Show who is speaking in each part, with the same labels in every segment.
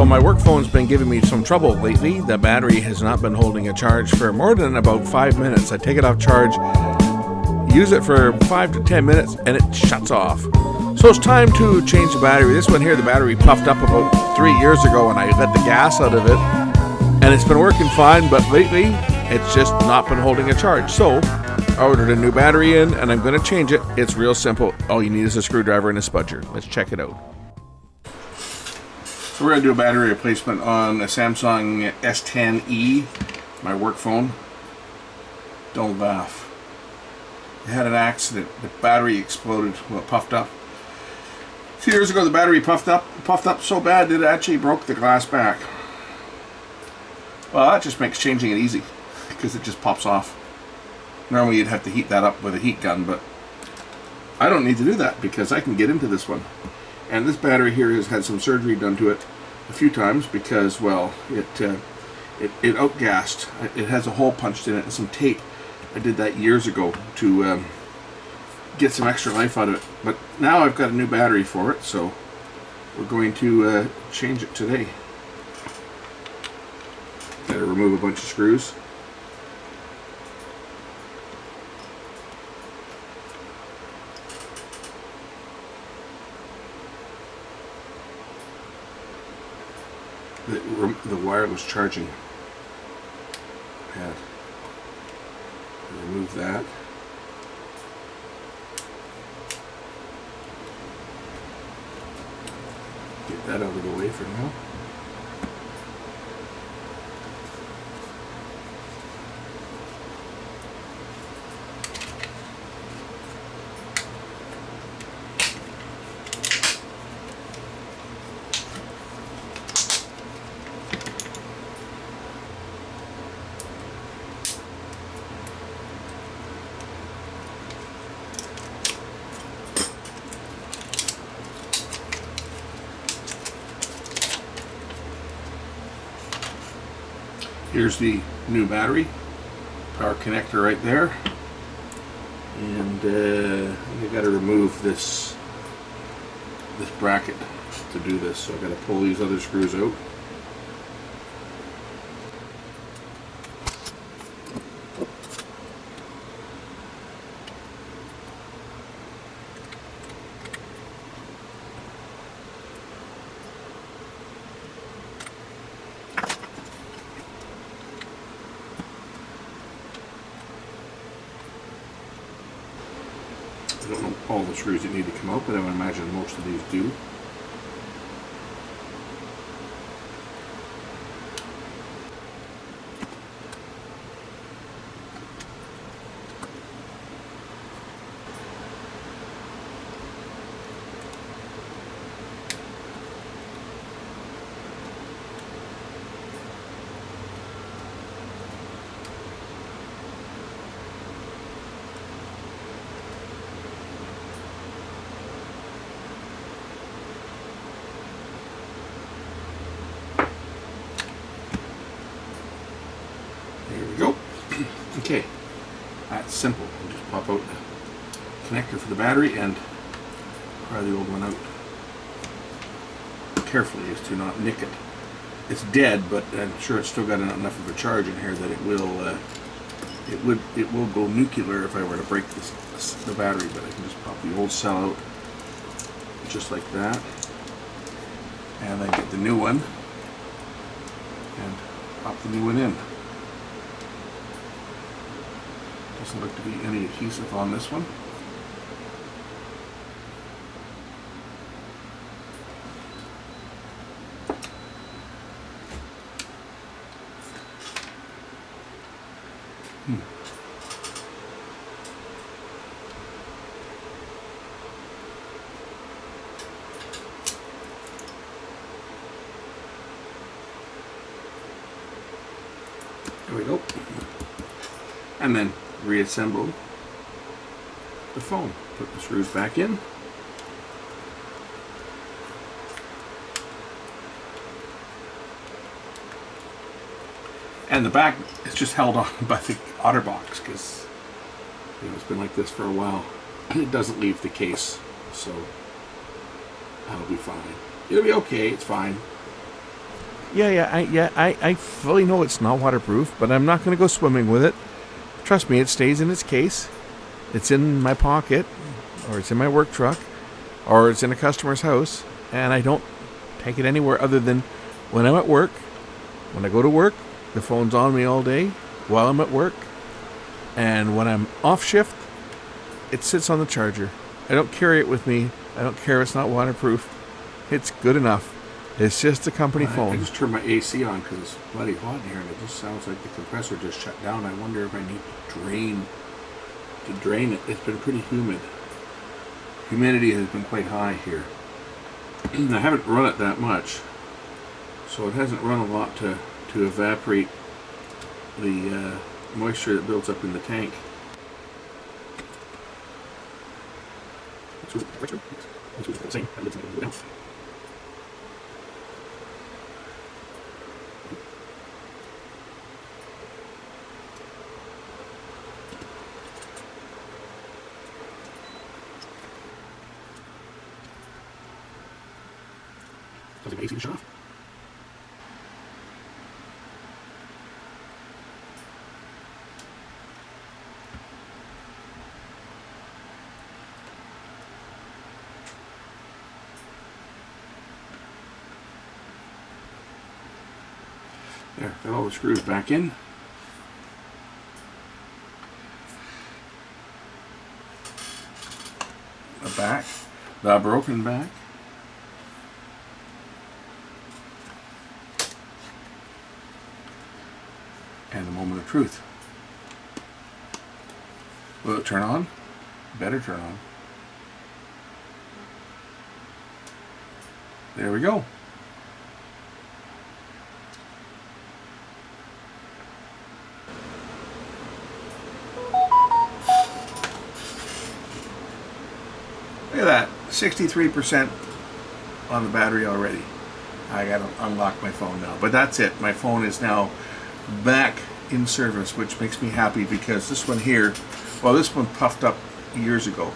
Speaker 1: Well, my work phone's been giving me some trouble lately. The battery has not been holding a charge for more than about 5 minutes. I take it off charge, use it for 5 to 10 minutes, and it shuts off. So it's time to change the battery. This one here, the battery puffed up about 3 years ago, and I let the gas out of it, and it's been working fine, but lately it's just not been holding a charge. So I ordered a new battery in, and I'm going to change it. It's real simple. All you need is a screwdriver and a spudger. Let's check it out. So we're going to do a battery replacement on a Samsung S10e, my work phone. Don't laugh. I had an accident. The battery exploded. Well, it puffed up. A few years ago, the battery puffed up so bad that it actually broke the glass back. Well, that just makes changing it easy because it just pops off. Normally, you'd have to heat that up with a heat gun, but I don't need to do that because I can get into this one. And this battery here has had some surgery done to it a few times because, well, it outgassed. It has a hole punched in it and some tape. I did that years ago to get some extra life out of it. But now I've got a new battery for it, so we're going to change it today. Got to remove a bunch of screws. The wireless charging pad. Remove that. Get that out of the way for now. Here's the new battery, power connector right there, and I got to remove this bracket to do this, so I got to pull these other screws out. I don't know all the screws that need to come out, but I would imagine most of these do. There we go. Okay, that's simple. You just pop out the connector for the battery and pry the old one out carefully as to not nick it. It's dead, but I'm sure it's still got enough of a charge in here that it will go nuclear if I were to break the battery. But I can just pop the old cell out just like that, and then get the new one and pop the new one in. Doesn't look to be any adhesive on this one. There we go. And then reassemble the phone. Put the screws back in. And the back is just held on by the OtterBox because it's been like this for a while. It doesn't leave the case, so that'll be fine. It'll be okay, it's fine. I fully know it's not waterproof, but I'm not going to go swimming with it. Trust me, it stays in its case. It's in my pocket, or it's in my work truck, or it's in a customer's house, and I don't take it anywhere other than when I'm at work. When I go to work, the phone's on me all day while I'm at work, and when I'm off shift, it sits on the charger. I don't carry it with me. I don't care if it's not waterproof. It's good enough. It's just a company phone.
Speaker 2: I just turned my AC on because it's bloody hot in here, and it just sounds like the compressor just shut down. I wonder if I need to drain it. It's been pretty humid. Humidity has been quite high here. I haven't run it that much, so it hasn't run a lot to evaporate the moisture that builds up in the tank. Does the AC shut off? There, got all the screws back in. The back, the broken back. And the moment of truth. Will it turn on? Better turn on. There we go. Look at that, 63% on the battery already. I gotta unlock my phone now, but that's it. My phone is now back in service, which makes me happy because this one here, well, this one puffed up years ago,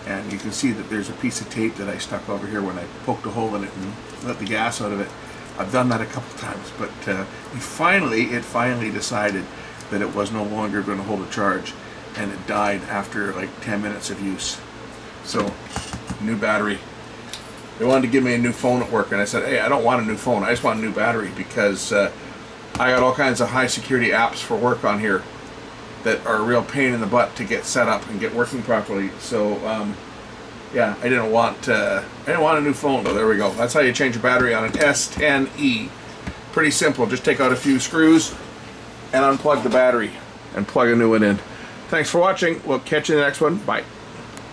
Speaker 2: and you can see that there's a piece of tape that I stuck over here when I poked a hole in it and let the gas out of it. I've done that a couple times, but it finally decided that it was no longer going to hold a charge, and it died after like 10 minutes of use. So, new battery. They wanted to give me a new phone at work, and I said, hey, I don't want a new phone, I just want a new battery, because I got all kinds of high security apps for work on here that are a real pain in the butt to get set up and get working properly. So yeah, I didn't want a new phone though. There we go. That's how you change a battery on an S10e. Pretty simple. Just take out a few screws and unplug the battery and plug a new one in. Thanks for watching. We'll catch you in the next one. Bye.